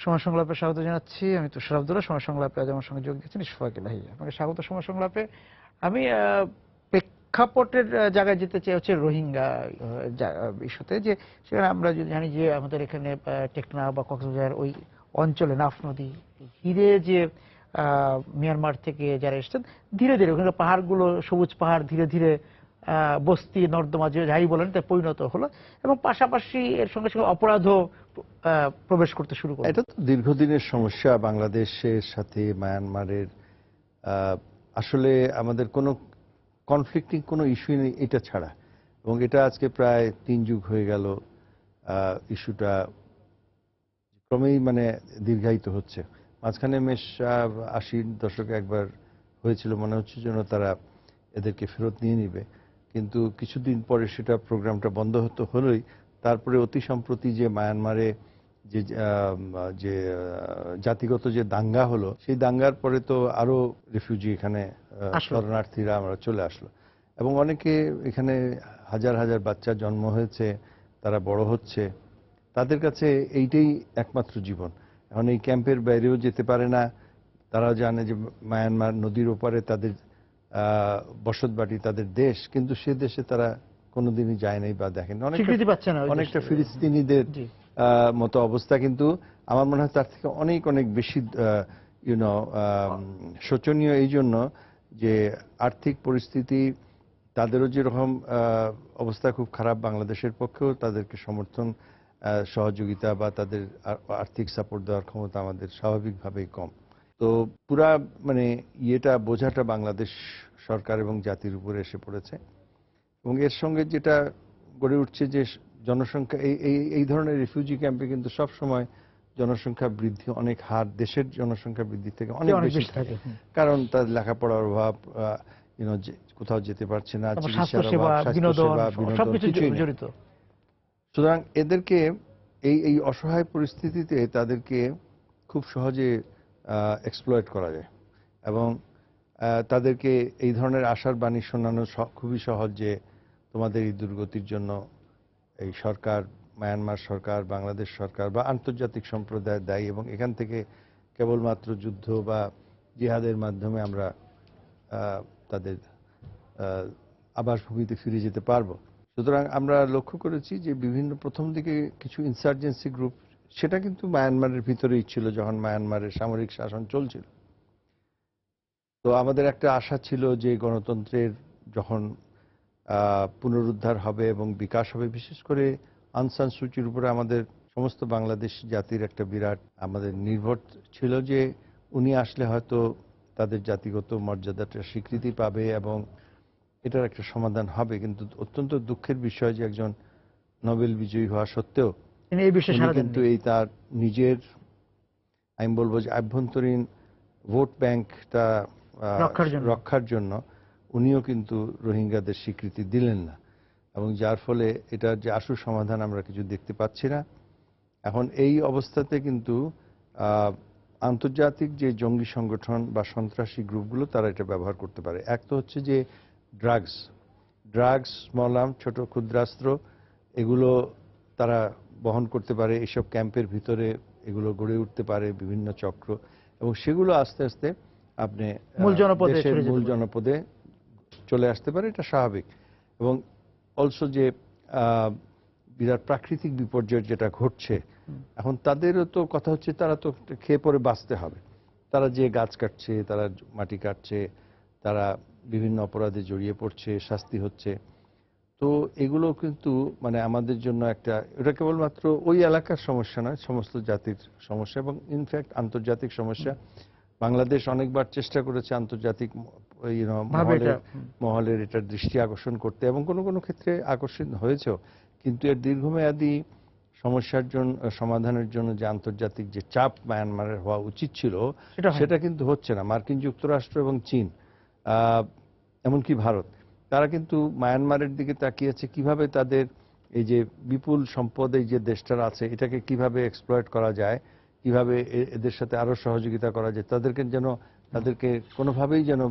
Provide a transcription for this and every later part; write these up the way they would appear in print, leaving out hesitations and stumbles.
সময় সংলাপে স্বাগত জানাচ্ছি। আমি তুষার আব্দুল্লাহ। সময় সংলাপে আজ আমার সঙ্গে যোগ দিচ্ছেন ইশফাক ইলাহি। আপনাকে স্বাগত সময় সংলাপে। আমি প্রেক্ষাপটের জায়গায় যেতে চাই হচ্ছে রোহিঙ্গা ইস্যুতে, যে সেখানে আমরা যদি জানি যে আমাদের এখানে টেকনাফ বা কক্সবাজার ওই অঞ্চলে নাফ নদী ঘিরে যে মিয়ানমার থেকে যারা এসেছেন, ধীরে ধীরে ওখানে পাহাড়গুলো সবুজ পাহাড় ধীরে ধীরে বস্তি নর্দমা যে যাই বলেন তাই পরিণত হলো, এবং পাশাপাশি এর সঙ্গে সঙ্গে অপরাধও প্রবেশ করতে শুরু করলো। এটা তো দীর্ঘদিনের সমস্যা বাংলাদেশের সাথে মায়ানমারের। আসলে আমাদের কোনো কনফ্লিক্টিং কোনো ইস্যু নেই এটা ছাড়া, এবং এটা আজকে প্রায় 3 যুগ হয়ে গেল। ইস্যুটা ক্রমেই দীর্ঘায়িত হচ্ছে। মাঝখানে 80 দশকে একবার হয়েছিল, মনে হচ্ছে যেন তারা এদেরকে ফেরত নিয়ে নিবে, কিন্তু কিছুদিন পরে সেটা প্রোগ্রামটা বন্ধ হলোই। তারপরে অতি সম্প্রতি যে মায়ানমারে যে জাতিগত যে দাঙ্গা হলো, সেই দাঙ্গার পরে তো আরো রিফিউজি এখানে শরণার্থীরা আমরা চলে আসলো, এবং অনেকে এখানে হাজার হাজার বাচ্চা জন্ম হয়েছে, তারা বড় হচ্ছে, তাদের কাছে এইটাই একমাত্র জীবন। এখন এই ক্যাম্পের বাইরেও যেতে পারে না। তারা জানে যে মায়ানমার নদীর ওপারে তাদের বসতবাড়ি, তাদের দেশ, কিন্তু সে দেশে তারা কোনোদিনই যায় নাই বা দেখেনি। অনেকটা ফিলিস্তিনিদের মতো অবস্থা, কিন্তু আমার মনে হয় তার থেকে অনেক অনেক বেশি শোচনীয় এই জন্য যে আর্থিক পরিস্থিতি তাদেরও যেরকম অবস্থা খুব খারাপ, বাংলাদেশের পক্ষেও তাদেরকে সমর্থন সহযোগিতা বা তাদের আর্থিক সাপোর্ট দেওয়ার ক্ষমতা আমাদের স্বাভাবিকভাবেই কম। তো পুরা ইয়েটা বোঝাটা বাংলাদেশ সরকার এবং জাতির উপরে এসে পড়েছে, এবং এর সঙ্গে যেটা গড়ে উঠছে যে জনসংখ্যা, এই ধরনের রিফিউজি ক্যাম্পে কিন্তু সব সময় জনসংখ্যা বৃদ্ধি অনেক হার দেশের জনসংখ্যা বৃদ্ধি থেকে অনেক বেশি থাকে, কারণ তার লেখাপড়ার অভাব, কোথাও যেতে পারছে না, চিকিৎসার অভাব, স্বাস্থ্যসেবা, বিনোদন কিছুই নেই। সুতরাং এদেরকে এই অসহায় পরিস্থিতিতে তাদেরকে খুব সহজে এক্সপ্লয়েট করা যায়, এবং তাদেরকে এই ধরনের আশার বাণী শোনানো খুবই সহজ যে তোমাদের এই দুর্গতির জন্য এই সরকার, মায়ানমার সরকার, বাংলাদেশ সরকার বা আন্তর্জাতিক সম্প্রদায় দায়ী, এবং এখান থেকে কেবলমাত্র যুদ্ধ বা জিহাদের মাধ্যমে আমরা তাদের আবাসভূমিতে ফিরে যেতে পারবো। সুতরাং আমরা লক্ষ্য করেছি যে বিভিন্ন প্রথম দিকে কিছু ইনসার্জেন্সি গ্রুপ, সেটা কিন্তু মায়ানমারের ভিতরেই ছিল যখন মায়ানমারের সামরিক শাসন চলছিল। তো আমাদের একটা আশা ছিল যে গণতন্ত্রের যখন পুনরুদ্ধার হবে এবং বিকাশ হবে, বিশেষ করে আং সান সু চির উপরে আমাদের সমস্ত বাংলাদেশ জাতির একটা বিরাট আমাদের নির্ভর ছিল যে উনি আসলে হয়তো তাদের জাতিগত মর্যাদাটা স্বীকৃতি পাবে এবং এটার একটা সমাধান হবে। কিন্তু অত্যন্ত দুঃখের বিষয় যে একজন নোবেল বিজয়ী হওয়া সত্ত্বেও কিন্তু এই তার নিজের, আমি বলবো যে আভ্যন্তরীণ ভোট ব্যাংকটা রক্ষার জন্য উনিও কিন্তু রোহিঙ্গাদের স্বীকৃতি দিলেন না, এবং যার ফলে এটার যে আশু সমাধান আমরা কিছু দেখতে পাচ্ছি না। এখন এই অবস্থাতে কিন্তু আন্তর্জাতিক যে জঙ্গি সংগঠন বা সন্ত্রাসী গ্রুপগুলো তারা এটা ব্যবহার করতে পারে। এক তো হচ্ছে যে ড্রাগস, স্মল আর্ম, ছোট ক্ষুদ্রাস্ত্র, এগুলো তারা বহন করতে পারে। এসব ক্যাম্পের ভিতরে এগুলো গড়ে উঠতে পারে বিভিন্ন চক্র, এবং সেগুলো আস্তে আস্তে আপনি দেশের মূল জনপদে চলে আসতে পারে, এটা স্বাভাবিক। এবং অলসো যে বিরাট প্রাকৃতিক বিপর্যয় যেটা ঘটছে এখন, তাদেরও তো কথা হচ্ছে তারা তো খেয়ে পরে বাঁচতে হবে। তারা যে গাছ কাটছে, তারা মাটি কাটছে, তারা বিভিন্ন অপরাধে জড়িয়ে পড়ছে, শাস্তি হচ্ছে। তো এগুলো কিন্তু আমাদের জন্য একটা, এটা কেবলমাত্র ওই এলাকার সমস্যা নয়, সমস্ত জাতির সমস্যা এবং ইনফ্যাক্ট আন্তর্জাতিক সমস্যা। বাংলাদেশ অনেকবার চেষ্টা করেছে আন্তর্জাতিক মহলের এটার দৃষ্টি আকর্ষণ করতে, এবং কোনো কোনো ক্ষেত্রে আকর্ষণ হয়েছেও, কিন্তু এর দীর্ঘমেয়াদী সমস্যার জন্য সমাধানের জন্য যে আন্তর্জাতিক যে চাপ মায়ানমারের হওয়া উচিত ছিল সেটা কিন্তু হচ্ছে না। মার্কিন যুক্তরাষ্ট্র এবং চীন, এমনকি ভারত, তারা কিন্তু মায়ানমারের দিকে তাকিয়েছে কিভাবে তাদের এই যে বিপুল সম্পদ, এই যে দেশটার আছে, এটাকে কিভাবে এক্সপ্লয়েট করা যায়, কিভাবে এদের সাথে আরো সহযোগিতা করা যায়, তাদেরকে কোনোভাবেই যেন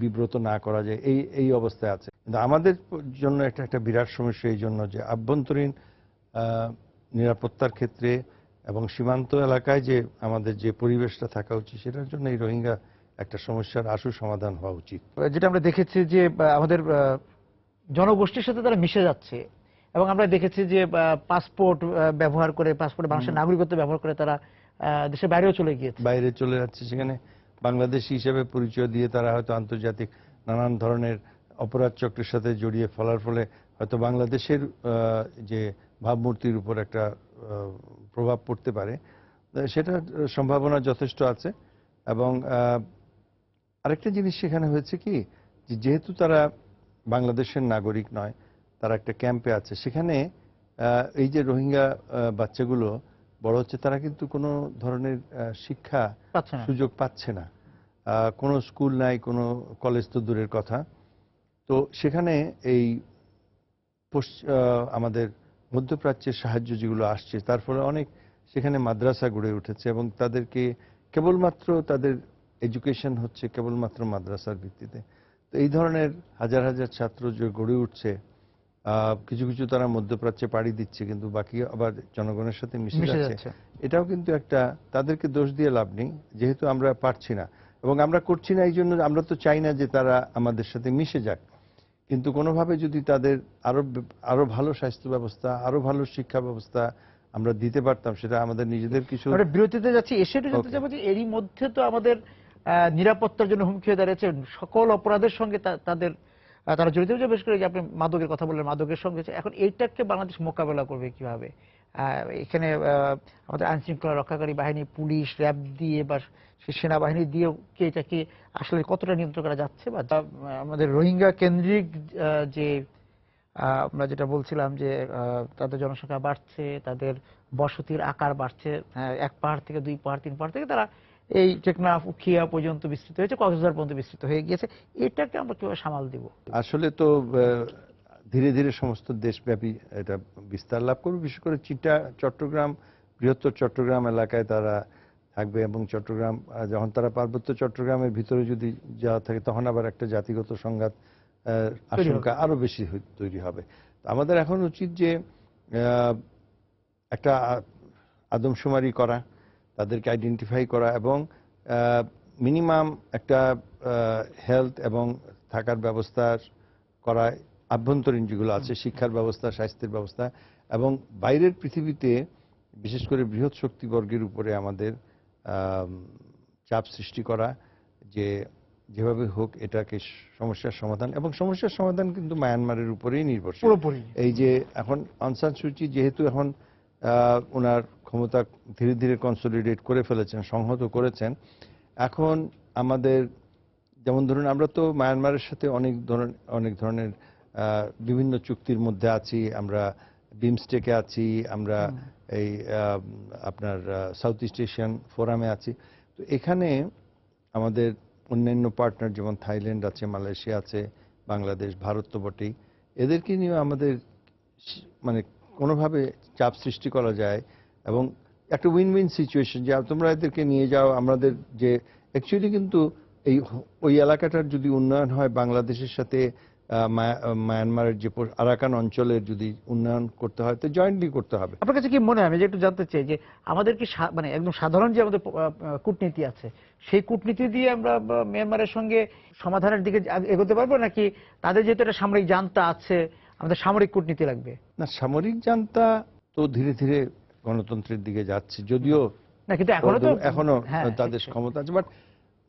বিব্রত না করা যায়, এই অবস্থায় আছে। কিন্তু আমাদের জন্য একটা বিরাট সমস্যা এই জন্য যে আভ্যন্তরীণ নিরাপত্তার ক্ষেত্রে এবং সীমান্ত এলাকায় যে আমাদের যে পরিবেশটা থাকা উচিত সেটার জন্য এই রোহিঙ্গা একটা সমস্যার আশু সমাধান হওয়া উচিত। যেটা আমরা দেখেছি যে আমাদের জনগোষ্ঠীর সাথে তারা মিশে যাচ্ছে, এবং আমরা দেখেছি যে পাসপোর্ট ব্যবহার করে, পাসপোর্টে মানুষের নাগরিকত্ব ব্যবহার করে তারা দেশের বাইরেও চলে গিয়েছে। বাইরে চলে যাচ্ছে, সেখানে বাংলাদেশী হিসেবে পরিচয় দিয়ে তারা হয়তো আন্তর্জাতিক নানান ধরনের অপরাধ চক্রের সাথে জড়িয়ে ফেলার ফলে হয়তো বাংলাদেশের যে ভাবমূর্তির উপর একটা প্রভাব পড়তে পারে, সেটার সম্ভাবনা যথেষ্ট আছে। এবং আরেকটা জিনিস সেখানে হয়েছে কি, যেহেতু তারা বাংলাদেশের নাগরিক নয়, তারা একটা ক্যাম্পে আছে, সেখানে এই যে রোহিঙ্গা বাচ্চাগুলো বড় হচ্ছে, তারা কিন্তু কোনো ধরনের শিক্ষা সুযোগ পাচ্ছে না। কোনো স্কুল নাই, কোনো কলেজ তো দূরের কথা। তো সেখানে এই আমাদের মধ্যপ্রাচ্যের সাহায্য যেগুলো আসছে, তার ফলে অনেক সেখানে মাদ্রাসা গড়ে উঠেছে এবং তাদেরকে কেবলমাত্র তাদের এডুকেশন হচ্ছে কেবলমাত্র মাদ্রাসার ভিত্তিতে। তো এই ধরনের হাজার হাজার ছাত্র যে গড়ে উঠছে, কিছু কিছু তারা মধ্যপ্রাচ্যে পাড়ি দিচ্ছে, কিন্তু বাকি আবার জনগণের সাথে মিশে যাচ্ছে। এটাও কিন্তু একটা, তাদেরকে দোষ দিয়ে লাভ নেই, যেহেতু আমরা পারছি না এবং আমরা করছি না, এই জন্য আমরা তো চাই না যে তারা আমাদের সাথে মিশে যাক। কিন্তু কোনোভাবে যদি তাদের আরো ভালো স্বাস্থ্য ব্যবস্থা, আরো ভালো শিক্ষা ব্যবস্থা আমরা দিতে পারতাম, সেটা আমাদের নিজেদের কিছু। বিরতিতে যাচ্ছি, এসে জানতে চাবো যে এরই মধ্যে তো আমাদের নিরাপত্তার জন্য হুমকি হয়ে দাঁড়িয়েছে, সকল অপরাধের সঙ্গে তারা জড়িত হয়েছে। বিশেষ করে যে আপনি মাদকের কথা বললেন, মাদকের সঙ্গে এখন এইটাকে বাংলাদেশ মোকাবেলা করবে কিভাবে? এখানে আমাদের আইন শৃঙ্খলা রক্ষাকারী বাহিনী, পুলিশ, র্যাব দিয়ে বা সেনাবাহিনী দিয়েও কি এটাকে আসলে কতটা নিয়ন্ত্রণ করা যাচ্ছে? বা আমাদের রোহিঙ্গা কেন্দ্রিক যে আমরা যেটা বলছিলাম যে তাদের জনসংখ্যা বাড়ছে, তাদের বসতির আকার বাড়ছে, এক পাহাড় থেকে দুই পাহাড় তিন পাহাড় থেকে তারা এই টেকনাফ, উখিয়া পর্যন্ত বিস্তৃত হয়েছে, কক্সবাজার পর্যন্ত বিস্তৃত হয়ে গিয়েছে। এটাকে আমরা কিভাবে সামাল দিব? আসলে তো ধীরে ধীরে সমস্ত দেশব্যাপী এটা বিস্তার লাভ করবে। বিশেষ করে চট্টগ্রাম, বৃহত্তর চট্টগ্রাম এলাকায় তারা থাকবে এবং চট্টগ্রাম, যখন তারা পার্বত্য চট্টগ্রামের ভিতরে যদি যাওয়া থাকে, তখন আবার একটা জাতিগত সংঘাত আশঙ্কা আরো বেশি তৈরি হবে। আমাদের এখন উচিত যে একটা আদমশুমারি করা, তাদেরকে আইডেন্টিফাই করা এবং মিনিমাম একটা হেলথ এবং থাকার ব্যবস্থা করা, আভ্যন্তরীণ যেগুলো আছে, শিক্ষার ব্যবস্থা, স্বাস্থ্যের ব্যবস্থা, এবং বাইরের পৃথিবীতে বিশেষ করে বৃহৎ শক্তিবর্গের উপরে আমাদের চাপ সৃষ্টি করা, যে যেভাবে হোক এটাকে সমস্যার সমাধান। এবং সমস্যার সমাধান কিন্তু মায়ানমারের উপরেই নির্ভরশীল পুরোপুরি। এই যে এখন অং সান সু চি যেহেতু এখন ওনার ক্ষমতা ধীরে ধীরে কনসলিডেট করে ফেলেছেন, সংহত করেছেন, এখন আমাদের যেমন ধরুন, আমরা তো মায়ানমারের সাথে অনেক ধরনের বিভিন্ন চুক্তির মধ্যে আছি, আমরা বিমস্টেকে আছি, আমরা এই আপনার সাউথ ইস্ট এশিয়ান ফোরামে আছি। তো এখানে আমাদের অন্যান্য পার্টনার যেমন থাইল্যান্ড আছে, মালয়েশিয়া আছে, বাংলাদেশ, ভারত তো বটেই, এদেরকে নিয়ে আমাদের মানে কোনোভাবে চাপ সৃষ্টি করা যায় এবং একটা উইন উইন সিচুয়েশন, যে তোমরা এদেরকে নিয়ে যাও, আমাদের যে অ্যাকচুয়ালি কিন্তু ওই এলাকাটার যদি উন্নয়ন হয়, বাংলাদেশের সাথে মায়ানমারের যে আরাকান অঞ্চলের যদি উন্নয়ন করতে হয়, তো জয়েন্টলি করতে হবে। আপনার কাছে কি মনে হয়, আমি যে একটু জানতে চাই যে আমাদের কি মানে একদম সাধারণ যে আমাদের কূটনীতি আছে, সেই কূটনীতি দিয়ে আমরা মিয়ানমারের সঙ্গে সমাধানের দিকে এগোতে পারবো, নাকি তাদের যেহেতু একটা সামরিক জান্তা আছে, আমাদের সামরিক কূটনীতি লাগবে? না, সামরিক জান্তা তো ধীরে ধীরে গণতন্ত্রের দিকে যাচ্ছে, যদিও না, কিন্তু এখনো তাদের ক্ষমতা আছে, বাট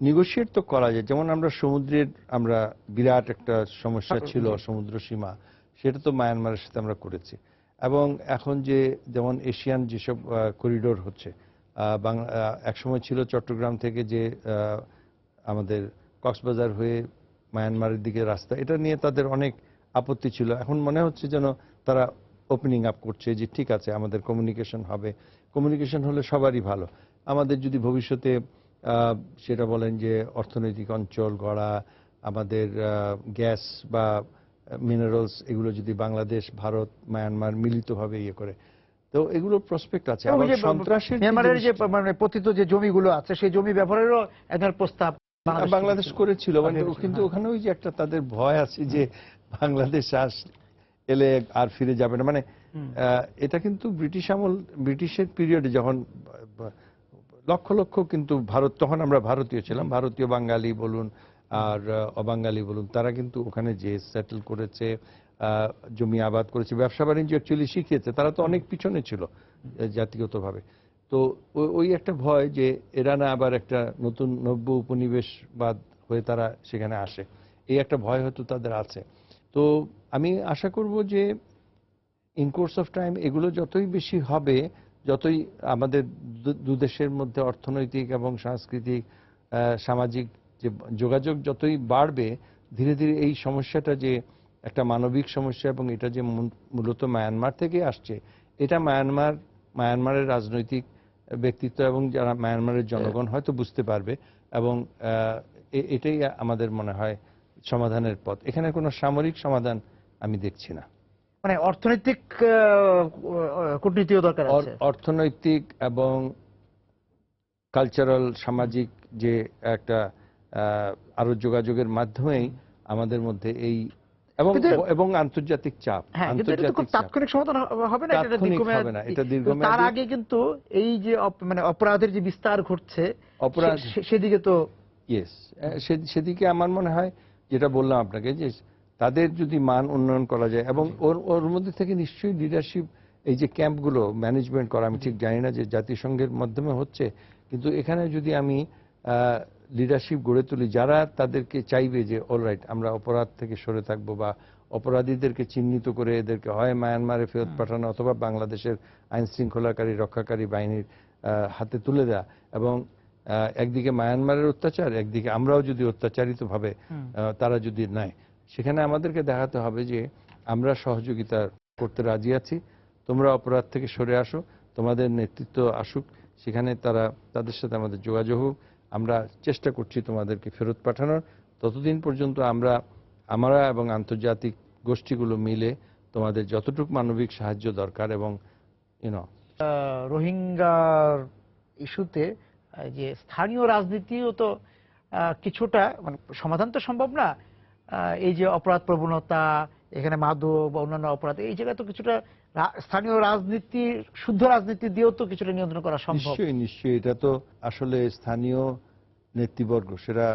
নেগোশিয়েট তো করা যায়। যেমন আমরা সমুদ্রের বিরাট একটা সমস্যা ছিল, সমুদ্র সীমা, সেটা তো মায়ানমারের সাথে আমরা করেছি। এবং এখন যেমন এশিয়ান যেসব করিডোর হচ্ছে, একসময় ছিল চট্টগ্রাম থেকে যে আমাদের কক্সবাজার হয়ে মায়ানমারের দিকে রাস্তা, এটা নিয়ে তাদের অনেক আপত্তি ছিল। এখন মনে হচ্ছে যেন তারা ওপেনিং আপ করছে, যে ঠিক আছে, আমাদের কমিউনিকেশন হবে, কমিউনিকেশন হলে সবারই ভালো। আমাদের যদি ভবিষ্যতে সেটা বলেন যে অর্থনৈতিক অঞ্চল গড়া, আমাদের গ্যাস বা মিনারেলস, এগুলো যদি বাংলাদেশ, ভারত, মায়ানমার মিলিতভাবে ইয়ে করে, তো এগুলো প্রসপেক্ট আছে। সন্ত্রাসের মিয়ানমারের যে মানে পতিত যে জমিগুলো আছে, সেই জমি ব্যবহারেরও একটা প্রস্তাব বাংলাদেশ করেছিল, কিন্তু ওখানে ওই যে একটা তাদের ভয় আছে যে বাংলাদেশ এলে আর ফিরে যাবে না, মানে এটা কিন্তু ব্রিটিশের পিরিয়ডে যখন লক্ষ লক্ষ কিন্তু তখন আমরা ভারতীয় ছিলাম, ভারতীয় বাঙালি বলুন আর অবাঙালি বলুন, তারা কিন্তু ওখানে যে সেটেল করেছে, জমি আবাদ করেছে, ব্যবসা বাণিজ্য অ্যাকচুয়ালি শিখিয়েছে। তারা তো অনেক পিছনে ছিল জাতিগতভাবে। তো ওই একটা ভয় যে এরা না আবার একটা নতুন নব্য উপনিবেশবাদ হয়ে তারা সেখানে আসে, এই একটা ভয় হয়তো তাদের আছে। তো আমি আশা করব যে ইন কোর্স অফ টাইম এগুলো যতই বেশি হবে, যতই আমাদের দুদেশের মধ্যে অর্থনৈতিক এবং সাংস্কৃতিক সামাজিক যে যোগাযোগ যতই বাড়বে, ধীরে ধীরে এই সমস্যাটা যে একটা মানবিক সমস্যা এবং এটা যে মূলত মায়ানমার থেকে আসছে, এটা মায়ানমারের রাজনৈতিক ব্যক্তিত্ব এবং যারা মায়ানমারের জনগণ হয়তো বুঝতে পারবে, এবং এটাই আমাদের মনে হয় সমাধানের পথ। এখানে কোনো সামরিক সমাধান আমি দেখছি না। মানে অর্থনৈতিক কূটনীতিও দরকার আছে। অর্থনৈতিক এবং কালচারাল সামাজিক যে একটা আরো যোগাযোগের মাধ্যমেই আমাদের মধ্যে এই এবং আন্তর্জাতিক চাপ, তাৎক্ষণিক সমাধান হবে না, এটা দীর্ঘমেয়াদী। তার আগে কিন্তু এই যে মানে অপরাধের যে বিস্তার ঘটছে, সেদিকে তো সেদিকে আমার মনে হয়, যেটা বললাম আপনাকে, যে তাদের যদি মান উন্নয়ন করা যায় এবং ওর মধ্যে থেকে নিশ্চয়ই লিডারশিপ, এই যে ক্যাম্পগুলো ম্যানেজমেন্ট করা, আমি ঠিক জানি না যে জাতিসংঘের মাধ্যমে হচ্ছে, কিন্তু এখানে যদি আমি লিডারশিপ গড়ে তুলি যারা তাদেরকে চাইবে যে অলরাইট আমরা অপরাধ থেকে সরে থাকবো, বা অপরাধীদেরকে চিহ্নিত করে এদেরকে হয় মায়ানমারে ফেরত পাঠানো অথবা বাংলাদেশের আইন শৃঙ্খলাকারী রক্ষাকারী বাহিনীর হাতে তুলে দেয়া, এবং একদিকে মায়ানমারের অত্যাচার, একদিকে আমরাও যদি অত্যাচারিত ভাবে তারা যদি নেয়, সেখানে আমাদেরকে দেখাতে হবে যে আমরা সহযোগিতা করতে রাজি আছি, তোমরা অপরাধ থেকে সরে আসো, তোমাদের নেতৃত্ব আসুক, সেখানে তাদের সাথে আমাদের যোগাযোগ হোক, আমরা চেষ্টা করছি তোমাদেরকে ফেরত পাঠানোর, ততদিন পর্যন্ত আমরা এবং আন্তর্জাতিক গোষ্ঠীগুলো মিলে তোমাদের যতটুকু মানবিক সাহায্য দরকার, এবং রোহিঙ্গার ইস্যুতে যে স্থানীয় রাজনীতিও তো কিছুটা, মানে সমাধান তো সম্ভব না, এই যে অপরাধ প্রবণতা, এখানে মাদক বা অন্যান্য অপরাধ, এই জায়গায় তো কিছুটা স্থানীয় রাজনীতি, শুদ্ধ রাজনীতি দিয়েও তো কিছুটা নিয়ন্ত্রণ করা সম্ভব। নিশ্চয়ই এটা তো আসলে স্থানীয় নেতৃবর্গ, সেটা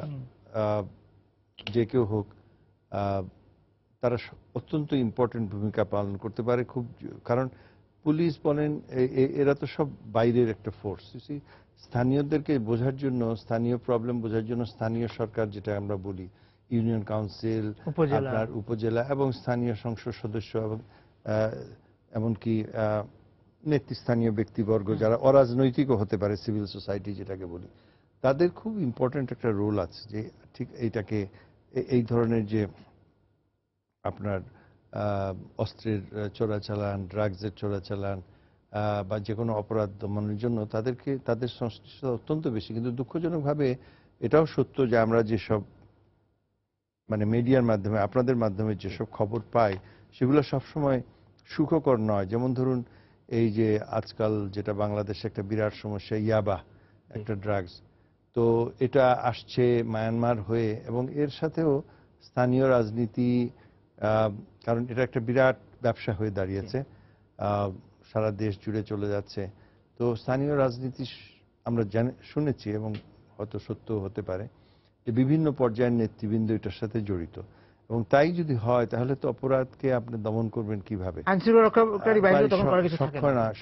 যে কেউ হোক, তারা অত্যন্ত ইম্পর্টেন্ট ভূমিকা পালন করতে পারে খুব, কারণ পুলিশ বলেন এরা তো সব বাইরের একটা ফোর্স। স্থানীয়দেরকে বোঝার জন্য, স্থানীয় প্রবলেম বোঝার জন্য স্থানীয় সরকার, যেটা আমরা বলি ইউনিয়ন কাউন্সিল, আপনার উপজেলা এবং স্থানীয় সংসদ সদস্য, এবং এমনকি নেতৃস্থানীয় ব্যক্তিবর্গ যারা অরাজনৈতিকও হতে পারে, সিভিল সোসাইটি যেটাকে বলি, তাদের খুব ইম্পর্টেন্ট একটা রোল আছে যে ঠিক এইটাকে, এই ধরনের যে আপনার অস্ত্রের চোরাচালান, ড্রাগসের চোরাচালান বা যে কোনো অপরাধ দমনের জন্য তাদের সংশ্লিষ্টতা অত্যন্ত বেশি। কিন্তু দুঃখজনকভাবে এটাও সত্য যে আমরা যেসব মানে মিডিয়ার মাধ্যমে, আপনাদের মাধ্যমে যেসব খবর পাই, সেগুলো সবসময় সুখকর নয়। যেমন ধরুন, এই যে আজকাল যেটা বাংলাদেশে একটা বিরাট সমস্যা, ইয়াবা একটা ড্রাগস, তো এটা আসছে মায়ানমার হয়ে, এবং এর সাথেও স্থানীয় রাজনীতি, কারণ এটা একটা বিরাট ব্যবসা হয়ে দাঁড়িয়েছে, সারা দেশ জুড়ে চলে যাচ্ছে। তো স্থানীয় রাজনীতি আমরা শুনেছি, এবং হয়তো সত্য হতে পারে, যে বিভিন্ন পর্যায়ের নেতৃবৃন্দ এটার সাথে জড়িত, এবং তাই যদি হয় তাহলে তো অপরাধকে আপনি দমন করবেন কিভাবে?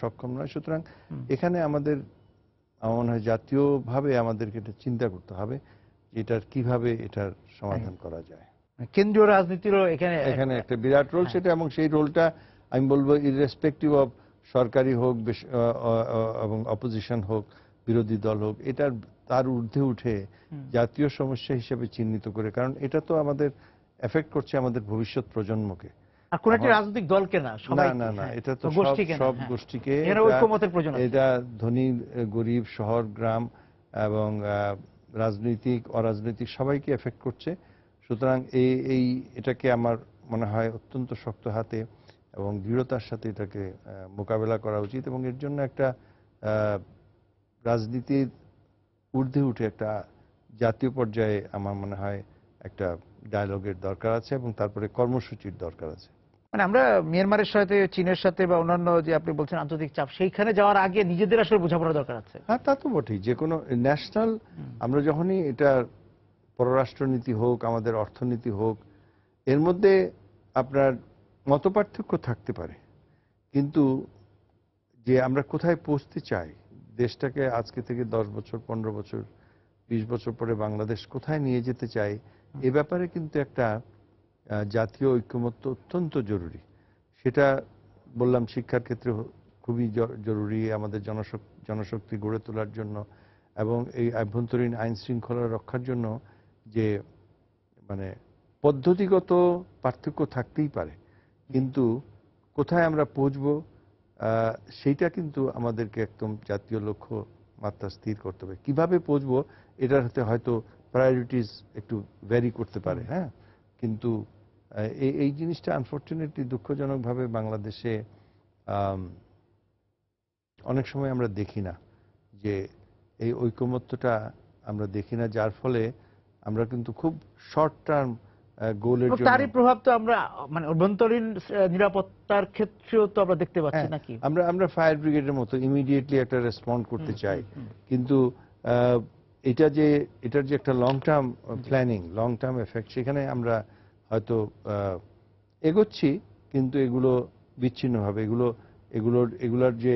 সক্ষম নয়। সুতরাং এখানে আমার মনে হয় জাতীয়ভাবে আমাদেরকে এটা চিন্তা করতে হবে এটার কিভাবে এটার সমাধান করা যায়। কেন্দ্রীয় রাজনীতিরও এখানে একটা বিরাট রোল সেটা, এবং সেই রোলটা আমি বলবো ইররেসপেক্টিভ অফ সরকারি হোক এবং অপোজিশন হোক, বিরোধী দল হোক, তার ঊর্ধ্বে উঠে জাতীয় সমস্যা হিসেবে চিহ্নিত করে, কারণ এটা তো আমাদের এফেক্ট করছে আমাদের ভবিষ্যৎ প্রজন্মকে। আর কোন একটা রাজনৈতিক দলকে না, না, এটা তো সব গোষ্ঠীকে, এটা ধনী গরিব, শহর গ্রাম এবং রাজনৈতিক অরাজনৈতিক সবাইকে এফেক্ট করছে। সুতরাং এটাকে আমার মনে হয় অত্যন্ত শক্ত হাতে এবং দৃঢ়তার সাথে এটাকে মোকাবেলা করা উচিত, এবং এর জন্য একটা রাজনীতির ঊর্ধ্বে উঠে একটা জাতীয় পর্যায়ে আমার মনে হয় একটা ডায়ালগের দরকার আছে, এবং তারপরে কর্মসূচির দরকার আছে। মানে আমরা মিয়ানমারের সাথে, চীনের সাথে বা অন্যান্য যে আপনি বলছেন আন্তর্জাতিক চাপ, সেইখানে যাওয়ার আগে নিজেদের আসলে বোঝাপড়া দরকার আছে। হ্যাঁ, তা তো বটেই। যে কোনো ন্যাশনাল, আমরা যখনই এটা পররাষ্ট্রনীতি হোক, আমাদের অর্থনীতি হোক, এর মধ্যে আপনার মতপার্থক্য থাকতে পারে, কিন্তু যে আমরা কোথায় পৌঁছতে চাই, দেশটাকে আজকে থেকে 10 বছর, 15 বছর, 20 বছর পরে বাংলাদেশ কোথায় নিয়ে যেতে চাই, এ ব্যাপারে কিন্তু একটা জাতীয় ঐক্যমত্য অত্যন্ত জরুরি। সেটা বললাম শিক্ষার ক্ষেত্রে খুবই জরুরি, আমাদের জনশক্তি গড়ে তোলার জন্য, এবং এই আভ্যন্তরীণ আইন শৃঙ্খলা রক্ষার জন্য যে মানে পদ্ধতিগত পার্থক্য থাকতেই পারে, কিন্তু কোথায় আমরা পৌঁছবো সেইটা কিন্তু আমাদেরকে একদম জাতীয় লক্ষ্য মাত্রা স্থির করতে হবে। কিভাবে পৌঁছবো এটার হাতে হয়তো প্রায়োরিটিস একটু ভ্যারি করতে পারে, হ্যাঁ, কিন্তু এই জিনিসটা আনফরচুনেটলি দুঃখজনকভাবে বাংলাদেশে অনেক সময় আমরা দেখি না, যে এই ঐকমত্যটা আমরা দেখি না, যার ফলে আমরা কিন্তু খুব শর্ট টার্ম গোলের জন্য। তারই প্রভাব তো আমরা মানে অভ্যন্তরীণ নিরাপত্তার ক্ষেত্রেও তো আমরা দেখতে পাচ্ছি নাকি? আমরা ফায়ার ব্রিগেডের মতো ইমিডিয়েটলি একটা রেসপন্ড করতে চাই, কিন্তু এটার যে একটা long term planning, long term effect, সেখানে আমরা হয়তো এগোচ্ছি, কিন্তু এগুলো বিচ্ছিন্নভাবে, এগুলোর যে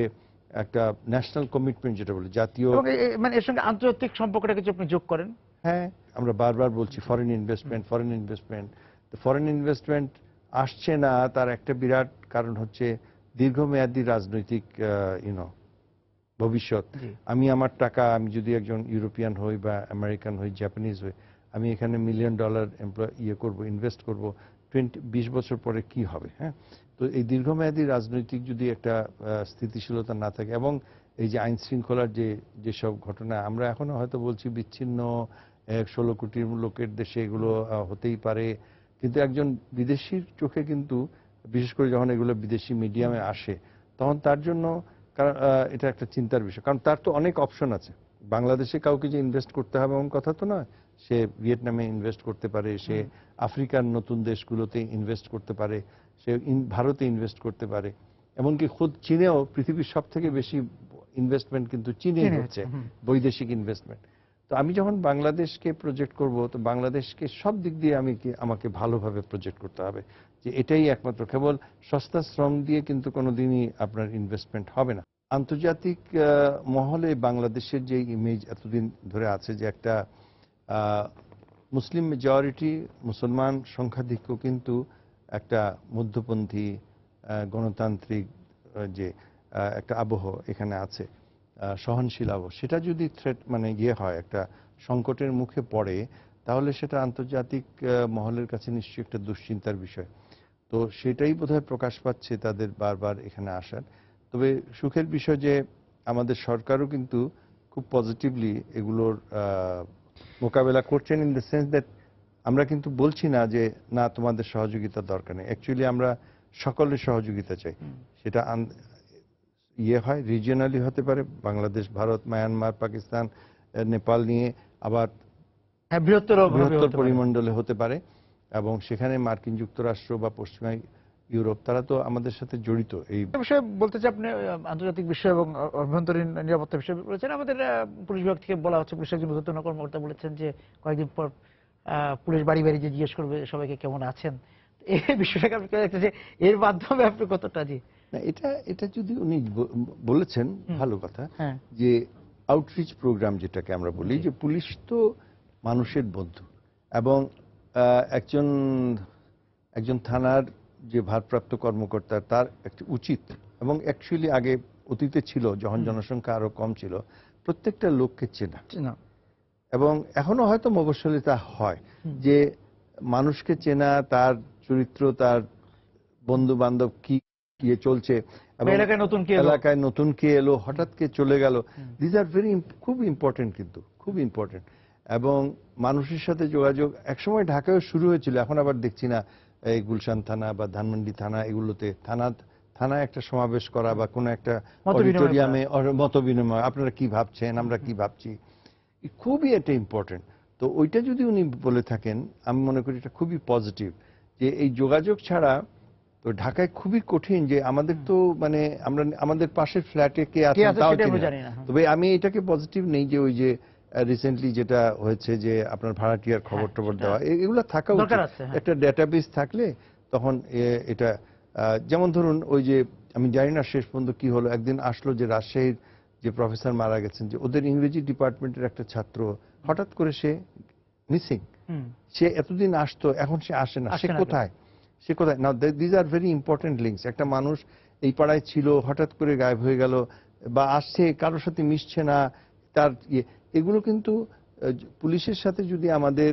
একটা ন্যাশনাল কমিটমেন্ট যেটা বলে জাতীয়, মানে এর সঙ্গে আন্তর্জাতিক সম্পর্কটা কিছু আপনি যোগ করেন। হ্যাঁ, আমরা বারবার বলছি foreign investment, foreign investment. Foreign investment আসছে না, তার একটা বিরাট কারণ হচ্ছে দীর্ঘমেয়াদী রাজনৈতিক ভবিষ্যৎ। আমি আমার টাকা, আমি যদি একজন ইউরোপিয়ান হই বা আমেরিকান হই, জাপানিজ হই, আমি এখানে $1 মিলিয়ন করব, ইনভেস্ট করব, 20 বছর পরে কি হবে, হ্যাঁ। তো এই দীর্ঘমেয়াদী রাজনৈতিক যদি একটা স্থিতিশীলতা না থাকে, এবং এই যে আইন শৃঙ্খলার যেসব ঘটনা আমরা এখনো হয়তো বলছি বিচ্ছিন্ন, 16 কোটি লোকের দেশে এগুলো হতেই পারে, কিন্তু একজন বিদেশির চোখে কিন্তু, বিশেষ করে যখন এগুলো বিদেশি মিডিয়ামে আসে, তখন তার জন্য এটা একটা চিন্তার বিষয়, কারণ তার তো অনেক অপশন আছে। বাংলাদেশে কাউকে যে ইনভেস্ট করতে হবে এমন কথা তো নয়। সে ভিয়েতনামে ইনভেস্ট করতে পারে, সে আফ্রিকার নতুন দেশগুলোতে ইনভেস্ট করতে পারে, সে ভারতে ইনভেস্ট করতে পারে, এমনকি খুদ চীনেও পৃথিবীর সব থেকে বেশি ইনভেস্টমেন্ট কিন্তু চীনেই হচ্ছে, বৈদেশিক ইনভেস্টমেন্ট। তো আমি যখন বাংলাদেশকে প্রজেক্ট করব, তো বাংলাদেশকে সব দিক দিয়ে আমাকে ভালোভাবে প্রজেক্ট করতে হবে, যে এটাই একমাত্র, কেবল সস্তা শ্রম দিয়ে কিন্তু কোনোদিনই আপনার ইনভেস্টমেন্ট হবে না। আন্তর্জাতিক মহলে বাংলাদেশের যে ইমেজ এতদিন ধরে আছে, যে একটা মুসলিম মেজরিটি, মুসলমান সংখ্যাধিক্য, কিন্তু একটা মধ্যপন্থী গণতান্ত্রিক যে একটা আবহ এখানে আছে, সহনশীল আবহ, সেটা যদি থ্রেট মানে হয়, একটা সংকটের মুখে পড়ে, তাহলে সেটা আন্তর্জাতিক মহলের কাছে নিশ্চয়ই একটা দুশ্চিন্তার বিষয়। তো সেটাই বোধহয় প্রকাশ পাচ্ছে তাদের বারবার এখানে আসার। তবে সুখের বিষয় যে আমাদের সরকারও কিন্তু খুব পজিটিভলি এগুলোর মোকাবেলা করছেন, ইন দ্য সেন্স দ্যাট আমরা কিন্তু বলছি না যে না তোমাদের সহযোগিতা দরকার নেই, অ্যাকচুয়ালি আমরা সকলের সহযোগিতা চাই। সেটা হয় রিজিয়নালি হতে পারে, বাংলাদেশ, ভারত, মায়ানমার, পাকিস্তান, নেপাল নিয়ে, আবার বৃহত্তর পরিমণ্ডলে হতে পারে, এবং সেখানে মার্কিন যুক্তরাষ্ট্র বা পশ্চিমা ইউরোপ, তারা তো আমাদের সাথে জড়িত এই বিষয়ে। বলতে চাই, আপনি আন্তর্জাতিক বিষয় এবং অভ্যন্তরীণ নিরাপত্তা বিষয় বলেছেন। আমাদের পুলিশ বিভাগ থেকে বলা হচ্ছে, পুলিশের একজন ঊর্ধ্বতন কর্মকর্তা বলেছেন যে কয়েকদিন পর পুলিশ বাড়ি বাড়ি যে জিজ্ঞেস করবে সবাইকে কেমন আছেন। এই বিষয়টাকে আপনি দেখতে যে এর মাধ্যমে আপনি কতটা জি না, এটা যদি উনি বলেছেন ভালো কথা, যে আউটরিচ প্রোগ্রাম যেটাকে আমরা বলি, যে পুলিশ তো মানুষের বন্ধু, এবং একজন থানার যে ভারপ্রাপ্ত কর্মকর্তা, তার একটা উচিত, এবং অ্যাকচুয়ালি আগে অতীতে ছিল যখন জনসংখ্যা আরো কম ছিল, প্রত্যেকটা লোককে চেনা, এবং এখনো হয়তো মফস্বলে তা হয়, যে মানুষকে চেনা, তার চরিত্র, তার বন্ধু বান্ধব কি চলছে, এবং এলাকায় নতুন কে এলো, হঠাৎ কে চলে গেল, দিস আর খুব ইম্পর্টেন্ট, কিন্তু খুব ইম্পর্টেন্ট। এবং মানুষের সাথে যোগাযোগ একসময় ঢাকায় শুরু হয়েছিল, এখন আবার দেখছি না এই গুলশান থানা বা ধানমন্ডি থানা, এগুলোতে থানায় একটা সমাবেশ করা বা কোনো একটা অডিটোরিয়ামে মত বিনিময়, আপনারা কি ভাবছেন, আমরা কি ভাবছি, খুবই এটা ইম্পর্টেন্ট। তো ওইটা যদি উনি বলে থাকেন, আমি মনে করি এটা খুবই পজিটিভ, যে এই যোগাযোগ ছাড়া তো ঢাকায় খুবই কঠিন যে আমাদের তো মানে আমরা আমাদের পাশের ফ্ল্যাটে কে আছে আছে তাও সেটা আমরা চিনি না। জানি না। তবে আমি এটাকে পজিটিভ নেই যে ওই যে রিসেন্টলি যেটা হয়েছে যে আপনার ভাড়াটিয়ার খবর হ্যাঁ, টবর সেটা দেওয়া এগুলো থাকা দরকার উচিত। আছে, হ্যাঁ। একটা ডেটাবেস থাকলে তখন এটা যেমন ধরুন ওই যে আমি জানি না শেষ পর্যন্ত কি হলো, একদিন আসলো যে রাজশাহীর যে প্রফেসর মারা গেছেন, যে ওদের ইংরেজি ডিপার্টমেন্টের একটা ছাত্র হঠাৎ করে সে মিসিং। হুম। সে এতদিন আসতো, এখন সে আসে না, আসে সে না কেন? কোথায়? সে কোথায়? Now these are very important links. একটা মানুষ এই পাড়ায় ছিল, হঠাৎ করে গায়েব হয়ে গেল, বা আসছে কারোর সাথে মিশছে না, তার এগুলো কিন্তু পুলিশের সাথে যদি আমাদের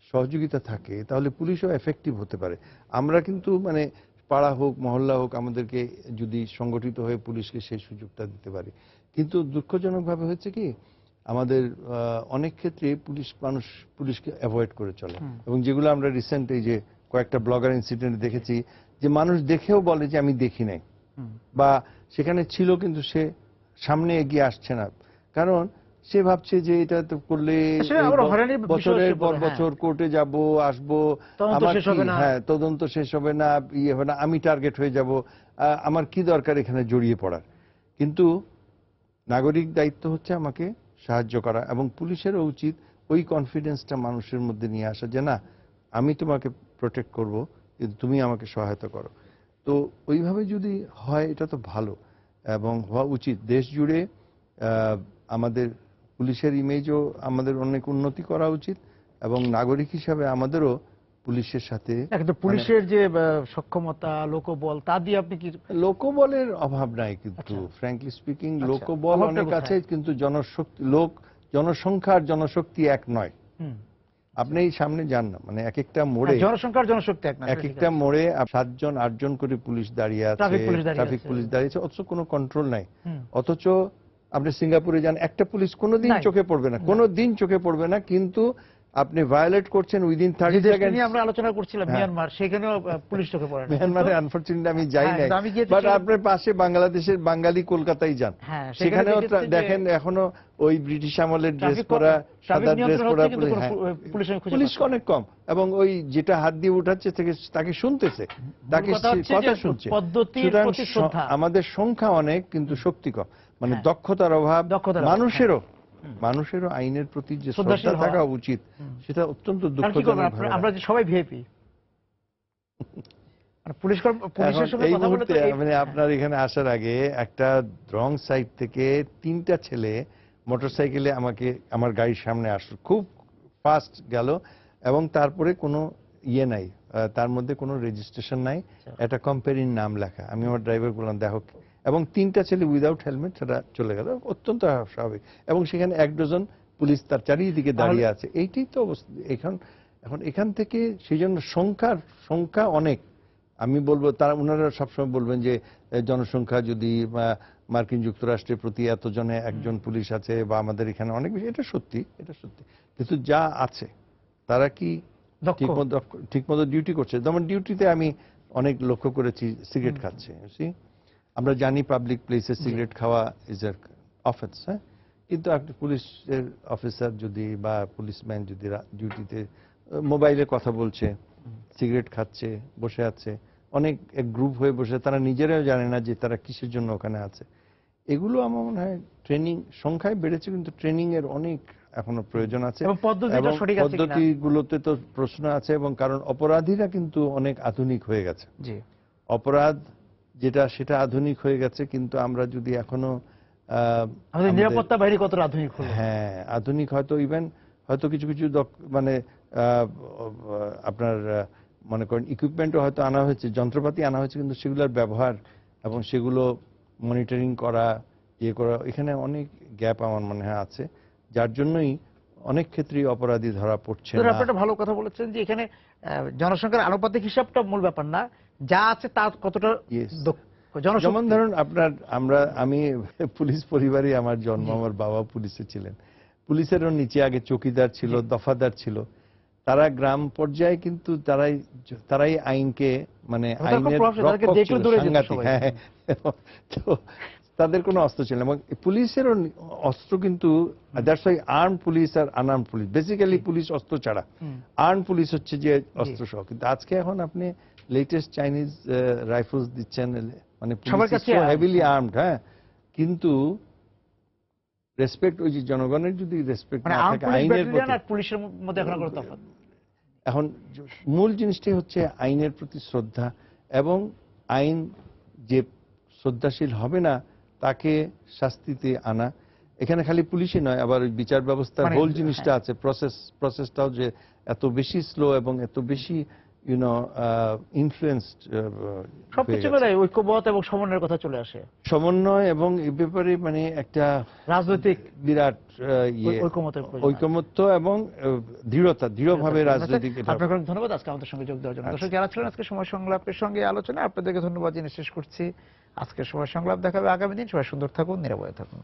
সহযোগিতা থাকে তাহলে পুলিশও এফেক্টিভ হতে পারে। আমরা কিন্তু মানে পাড়া হোক মহল্লা হোক আমাদেরকে যদি সংগঠিত হয়ে পুলিশকে সেই সুযোগটা দিতে পারি। কিন্তু দুঃখজনকভাবে হচ্ছে কি আমাদের অনেক ক্ষেত্রে মানুষ পুলিশকে অ্যাভয়েড করে চলে। এবং যেগুলো আমরা রিসেন্ট এই যে কয়েকটা ব্লগার ইনসিডেন্ট দেখেছি, যে মানুষ দেখেও বলে যে আমি দেখি নাই, বা সেখানে ছিল কিন্তু সে সামনে এগিয়ে আসছে না, কারণ সে ভাবছে যে এটা তো করলে আসলে এই আবার হয়রানির বিষয় বছরের এসে পর পড়ে, বছর কোর্টে যাব আসবো, তদন্ত আমার শেষ কি হবে না। হ্যাঁ তদন্ত শেষ হবে না, ইয়ে হবে না, আমি টার্গেট হয়ে যাব, আমার কি দরকার এখানে জড়িয়ে পড়ার। কিন্তু নাগরিক দায়িত্ব হচ্ছে আমাকে সাহায্য করা, এবং পুলিশেরও উচিত ওই কনফিডেন্সটা মানুষের মধ্যে নিয়ে আসা যে না আমি তোমাকে প্রোটেক্ট করব, কিন্তু তুমি আমাকে সহায়তা করো। তো ওইভাবে যদি হয় এটা তো ভালো, এবং হওয়া উচিত। দেশ জুড়ে আমাদের পুলিশের ইমেজও আমাদের অনেক উন্নতি করা উচিত, এবং নাগরিক হিসাবে আমাদেরও পুলিশের সাথে না, কিন্তু পুলিশের যে সক্ষমতা লোকবল তা দিয়ে আপনি কি? লোকবলের অভাব নাই, কিন্তু আচ্ছা। ফ্র্যাঙ্কলি স্পিকিং আচ্ছা, লোকবল অভাবটা অনেক কোথায়? আছে, কিন্তু জনশক্তি জনসংখ্যা আর জনশক্তি এক নয়। হুম। আপনি এই সামনে যান না, মানে এক একটা মোড়ে হ্যাঁ, জনসংখ্যার জনশক্তি এক না, এক সেটা ঠিক একটা আছে। মোড়ে 7 জন 8 জন করে পুলিশ দাঁড়িয়ে আছে, ট্রাফিক পুলিশ দাঁড়িয়ে ট্রাফিক আছে। পুলিশ দাঁড়িয়ে আছে, অথচ কোনো কন্ট্রোল নাই। হুম। অথচ আপনি সিঙ্গাপুরে যান, একটা পুলিশ কোনোদিন নাই। চোখে পড়বে না, কোনোদিন চোখে পড়বে না, কিন্তু আপনি ভায়োলেট করছেন উইদিন যে 30 দেশটা সেকেন্ড। নিয়ে আমরা আলোচনা করছিলাম, হ্যাঁ। মিয়ানমার, সেখানেও পুলিশ চোখে পড়ে না। মিয়ানমারে আনফরচুনেটলি আমি যাই হ্যাঁ, নাই, কিন্তু আমি গিয়ে বাট দেখলাম- আপনার পাশে বাংলাদেশের বাঙালি কলকাতায় যান, হ্যাঁ, সেখানেও দেখেছি যে দেখেন এখনো ওই ব্রিটিশ আমলের ড্রেস ট্রাফিক পরা, ট্রাফিক সাদা ড্রেস নিয়ন্ত্রণ পরা হচ্ছে, কিন্তু পুলিশ। কোনো হ্যাঁ, পুলিশ আমি খুঁজে পুলিশ পাচ্ছি না। অনেক কম, এবং ওই যেটা হাত দিয়ে উঠাচ্ছে থেকে তাকে শুনতেছে, তাকে কথা হচ্ছে কথা যে শুনছে। পদ্ধতির সুতরাং প্রতি শ্রদ্ধা। আমাদের সংখ্যা অনেক কিন্তু শক্তি কম, মানে হ্যাঁ। দক্ষতার অভাব। দক্ষতার অভাব, মানুষেরও আইনের প্রতি যে শ্রদ্ধাশীল শ্রদ্ধা থাকা হওয়া উচিত, সেটা অত্যন্ত কারণ কি করবেন দুঃখজনক। আমরা যে সবাই ভিআইপি, পুলিশের এখন সঙ্গে এই কথা বলে মুহূর্তে তো মানে আপনার এখানে আসার আগে একটা রং সাইড থেকে 3টা ছেলে মোটরসাইকেলে আমাকে আমার গাড়ির সামনে আসলো, খুব ফাস্ট গেল, এবং তারপরে কোনো ইয়ে নাই, তার মধ্যে কোনো রেজিস্ট্রেশন নাই, একটা কোম্পানির নাম লেখা। আমি আমার ড্রাইভার বললাম দেখো, এবং 3টা ছেলে উইদাউট হেলমেট সেটা চলে গেল, অত্যন্ত স্বাভাবিক। এবং সেখানে 1 ডজন পুলিশ তার চারিদিকে দাঁড়িয়ে আছে। এইটাই তো অবস্থা এখন। এখান থেকে সেই জন্য সংখ্যা অনেক। আমি বলবো তারা ওনারা সবসময় বলবেন যে জনসংখ্যা যদি মার্কিন যুক্তরাষ্ট্রের প্রতি এত জনে একজন পুলিশ আছে, বা আমাদের এখানে অনেক বেশি, এটা সত্যি, কিন্তু যা আছে তারা কি ঠিকমতো ডিউটি করছে? যেমন ডিউটিতে আমি অনেক লক্ষ্য করেছি সিগারেট খাচ্ছে। আমরা জানি পাবলিক প্লেসে সিগারেট খাওয়া ইজ এ অফেন্স, হ্যাঁ, কিন্তু আপনি পুলিশের অফিসার যদি বা পুলিশম্যান যদি ডিউটিতে মোবাইলে কথা বলছে, সিগারেট খাচ্ছে, বসে আছে, অনেক এক গ্রুপ হয়ে বসে, তারা নিজেরাও জানে না যে তারা কিসের জন্য ওখানে আছে। এগুলো আমার মনে হয় ট্রেনিং সংখ্যায় বেড়েছে, কিন্তু ট্রেনিং এর অনেক এখনো প্রয়োজন আছে, এবং পদ্ধতিগুলোতে তো প্রশ্ন আছে, এবং কারণ অপরাধীরা কিন্তু অনেক আধুনিক হয়ে গেছে। অপরাধ যেটা সেটা আধুনিক হয়ে গেছে, কিন্তু আমরা যদি এখনো আমাদের নিরাপত্তা বাহিনী কতটা আধুনিক হলো? হ্যাঁ, আধুনিক হয়তো ইভেন হয়তো কিছু মানে আপনার মনে করেন ইকুইপমেন্টও হয়তো আনা হয়েছে, যন্ত্রপাতি আনা হয়েছে, কিন্তু সেগুলোর ব্যবহার এবং সেগুলো মনিটরিং করা, ইয়ে করা, এখানে অনেক গ্যাপ আমার মনে হয় আছে, যার জন্যই অনেক ক্ষেত্রেই অপরাধী ধরা পড়ছে না। আপনি একটা ভালো কথা বলেছেন যে এখানে জনসংখ্যার আনুপাতিক হিসাবটা মূল ব্যাপার না, যা আছে তা কতটা। যেমন ধরুন আমি পুলিশ পরিবারে আমার জন্ম, আমার বাবা পুলিশে ছিলেন, পুলিশেরও নিচে আগে চৌকিদার ছিল, দফাদার ছিল, তারা গ্রাম পর্যায়ে কিন্তু তারাই আইনকে মানে আইনের রক্ষক ছিল, সাংঘাতিক। হ্যাঁ, তো তাদের কোনো অস্ত্র ছিল না, এবং পুলিশেরও অস্ত্র কিন্তু দ্যাটস ওয়াই আর্ম পুলিশ আর আনআর্ম পুলিশ, বেসিক্যালি পুলিশ অস্ত্র ছাড়া, আর্ম পুলিশ হচ্ছে যে অস্ত্র সহ। কিন্তু আজকে এখন আপনি লেটেস্ট চাইনিজ রাইফেলস দিচ্ছেন, মানে সবার কাছে হেভিলি আর্মড, হ্যাঁ, কিন্তু রেসপেক্ট, ওই যে জনগণের যদি রেসপেক্ট মানে না আর্ম থাকে পুলিশ আইনের ব্যাটালিয়ন প্রতি, আর পুলিশের মধ্যে এখন কোনো তফাৎ? এখন মূল জিনিসটাই হচ্ছে আইনের প্রতি শ্রদ্ধা, এবং আইন যে শ্রদ্ধাশীল হবে না তাকে শাস্তিতে আনা। এখানে খালি পুলিশই নয়, আবার ওই বিচার ব্যবস্থার মানে, হোল জিনিসটা হ্যাঁ। আছে, প্রসেসটাও যে এত বেশি স্লো এবং এত বেশি ইনফ্লুয়েন্সড সবকিছু মিলে ঐক্যবদ্ধ এবং সমন্বয়ের কথা চলে আসে। সমন্বয় এবং এ ব্যাপারে মানে একটা রাজনৈতিক বিরাট ঐকমত্যের প্রয়োজন আছে। ঐকমত্য এবং দৃঢ়ভাবে রাজনৈতিক এটা। আপনাকে অনেক ধন্যবাদ আজকে আমাদের সঙ্গে যোগ দেওয়ার জন্য। দর্শক যারা ছিলেন আজকে সময় সংলাপের সঙ্গে আলোচনা, আপনাদেরকে ধন্যবাদ জেনে শেষ করছি। আজকের সময় সংলাপ দেখাবে আগামী দিন। সবাই সুন্দর থাকুন, নিরাপদে থাকুন।